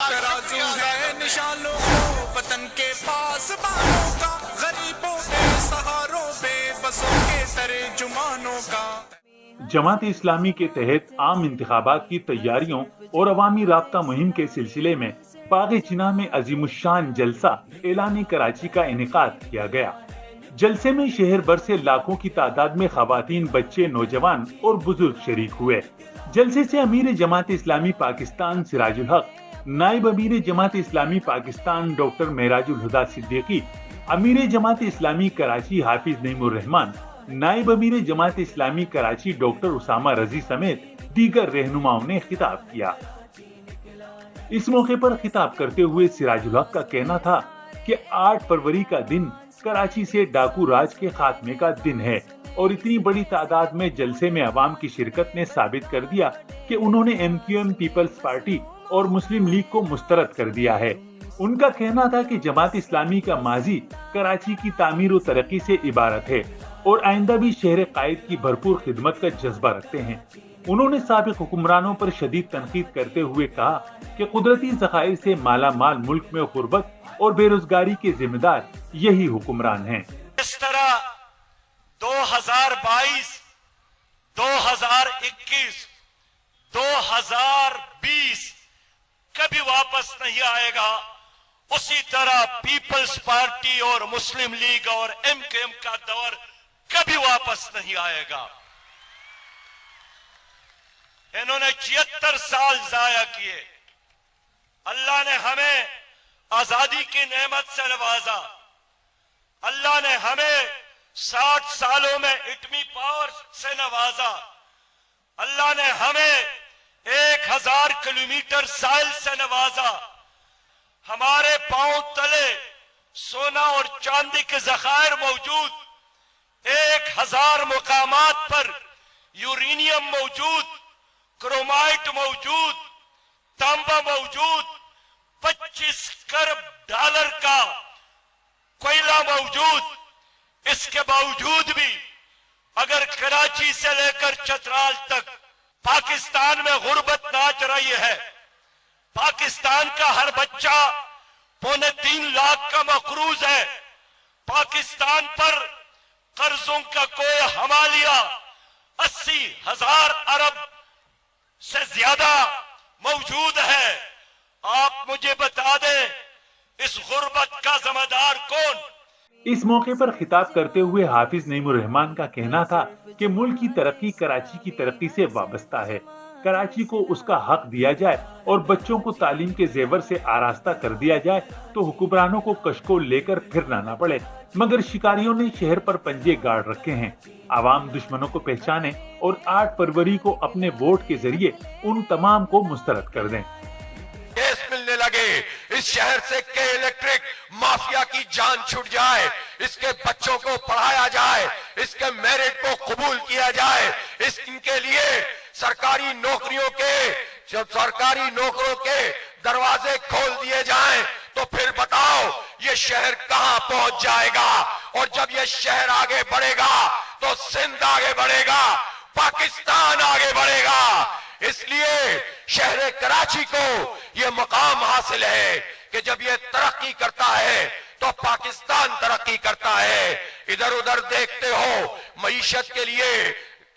ترازو ہے نشانوں کو وطن کے پاس بانوں کا، غریبوں کے سہاروں بے بسوں کے ترجمانوں کا۔ جماعت اسلامی کے تحت عام انتخابات کی تیاریوں اور عوامی رابطہ مہم کے سلسلے میں باغ چنار میں عظیم الشان جلسہ اعلان کراچی کا انعقاد کیا گیا۔ جلسے میں شہر بھر سے لاکھوں کی تعداد میں خواتین، بچے، نوجوان اور بزرگ شریک ہوئے۔ جلسے سے امیر جماعت اسلامی پاکستان سراج الحق، نائب امیر جماعت اسلامی پاکستان ڈاکٹر معراج الہدی صدیقی، امیر جماعت اسلامی کراچی حافظ نعیم الرحمان، نائب امیر جماعت اسلامی کراچی ڈاکٹر اسامہ رضی سمیت دیگر رہنماؤں نے خطاب کیا۔ اس موقع پر خطاب کرتے ہوئے سراج الحق کا کہنا تھا کہ 8 فروری کا دن کراچی سے ڈاکو راج کے خاتمے کا دن ہے، اور اتنی بڑی تعداد میں جلسے میں عوام کی شرکت نے ثابت کر دیا کہ انہوں نے MQM پیپلز پارٹی اور مسلم لیگ کو مسترد کر دیا ہے۔ ان کا کہنا تھا کہ جماعت اسلامی کا ماضی کراچی کی تعمیر و ترقی سے عبارت ہے اور آئندہ بھی شہر قائد کی بھرپور خدمت کا جذبہ رکھتے ہیں۔ انہوں نے سابق حکمرانوں پر شدید تنقید کرتے ہوئے کہا کہ قدرتی ذخائر سے مالا مال ملک میں غربت اور بے روزگاری کے ذمہ دار یہی حکمران ہیں۔ اس طرح 2022، 2021، 2020 کبھی واپس نہیں آئے گا، اسی طرح پیپلز پارٹی اور مسلم لیگ اور MQM کا دور کبھی واپس نہیں آئے گا۔ انہوں نے 76 سال ضائع کیے۔ اللہ نے ہمیں آزادی کی نعمت سے نوازا، اللہ نے ہمیں 60 سالوں میں ایٹمی پاور سے نوازا، اللہ نے ہمیں 1000 کلومیٹر ساحل سے نوازا، ہمارے پاؤں تلے سونا اور چاندی کے ذخائر موجود، 1000 مقامات پر یورینیم موجود، کرومائٹ موجود، تانبا موجود، 25 کروڑ ڈالر کا کوئلہ موجود۔ اس کے باوجود بھی اگر کراچی سے لے کر چترال تک پاکستان میں غربت ناچ رہی ہے، پاکستان کا ہر بچہ 2.25 لاکھ کا مقروض ہے، پاکستان پر قرضوں کا کوئی حوالیہ 80,000 ارب سے زیادہ موجود ہے۔ آپ مجھے بتا دیں اس غربت کا ذمہ دار کون؟ اس موقع پر خطاب کرتے ہوئے حافظ نعیم الرحمان کا کہنا تھا کہ ملک کی ترقی کراچی کی ترقی سے وابستہ ہے۔ کراچی کو اس کا حق دیا جائے اور بچوں کو تعلیم کے زیور سے آراستہ کر دیا جائے تو حکمرانوں کو کشکول لے کر پھرنا نہ پڑے، مگر شکاریوں نے شہر پر پنجے گاڑ رکھے ہیں۔ عوام دشمنوں کو پہچانے اور 8 فروری کو اپنے ووٹ کے ذریعے ان تمام کو مسترد کر دیں۔ گیس ملنے لگے، اس شہر سے کے الیکٹرک مافیا کی جان چھٹ جائے، اس کے بچوں کو پڑھایا جائے، اس کے میرٹ کو قبول کیا جائے، ان کے لیے سرکاری نوکریوں کے دروازے کھول دیے جائیں، تو پھر بتاؤ یہ شہر کہاں پہنچ جائے گا؟ اور جب یہ شہر آگے بڑھے گا تو سندھ آگے بڑھے گا، پاکستان آگے بڑھے گا۔ اس لیے شہر کراچی کو یہ مقام حاصل ہے کہ جب یہ ترقی کرتا ہے تو پاکستان ترقی کرتا ہے۔ ادھر ادھر دیکھتے ہو، معیشت کے لیے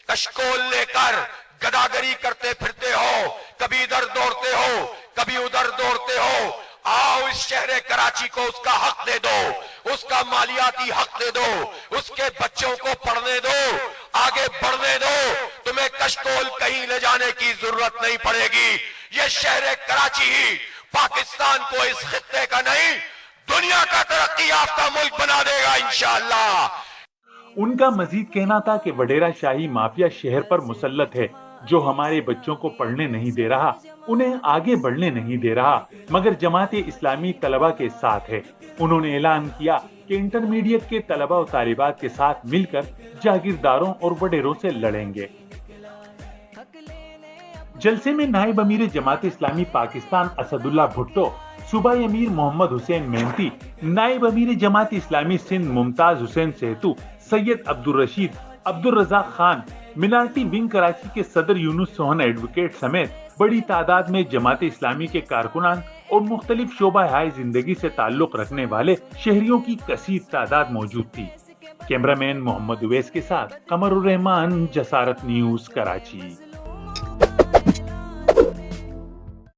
کشکول لے کر گداگری کرتے پھرتے ہو، کبھی ادھر دوڑتے ہو، کبھی ادھر دوڑتے ہو۔ آؤ اس شہر کراچی کو اس کا حق دے دو، اس کا مالیاتی حق دے دو، اس کے بچوں کو پڑھنے دو، آگے بڑھنے دو۔ تمہیں کشکول کہیں لے جانے کی ضرورت نہیں پڑے گی۔ یہ شہر کراچی ہی پاکستان کو اس خطے کا نہیں، دنیا کا ترقی یافتہ ملک بنا دے گا انشاءاللہ۔ ان کا مزید کہنا تھا کہ وڈیرا شاہی مافیا شہر پر مسلط ہے، جو ہمارے بچوں کو پڑھنے نہیں دے رہا، انہیں آگے بڑھنے نہیں دے رہا، مگر جماعت اسلامی طلبہ کے ساتھ ہے۔ انہوں نے اعلان کیا کہ انٹرمیڈیٹ کے طلبہ و طالبات کے ساتھ مل کر جاگیرداروں اور وڈیروں سے لڑیں گے۔ جلسے میں نائب امیر جماعت اسلامی پاکستان اسد اللہ بھٹو، صوبائی امیر محمد حسین مہنتی، نائب امیر جماعت اسلامی سندھ ممتاز حسین سہتو، سید عبدالرشید، عبدالرزاق خان، منارٹی ونگ کراچی کے صدر یونس سوہن ایڈوکیٹ سمیت بڑی تعداد میں جماعت اسلامی کے کارکنان اور مختلف شعبہ ہائے زندگی سے تعلق رکھنے والے شہریوں کی کثیر تعداد موجود تھی۔ کیمرہ مین محمد اویس کے ساتھ قمر الرحمان، جسارت نیوز، کراچی۔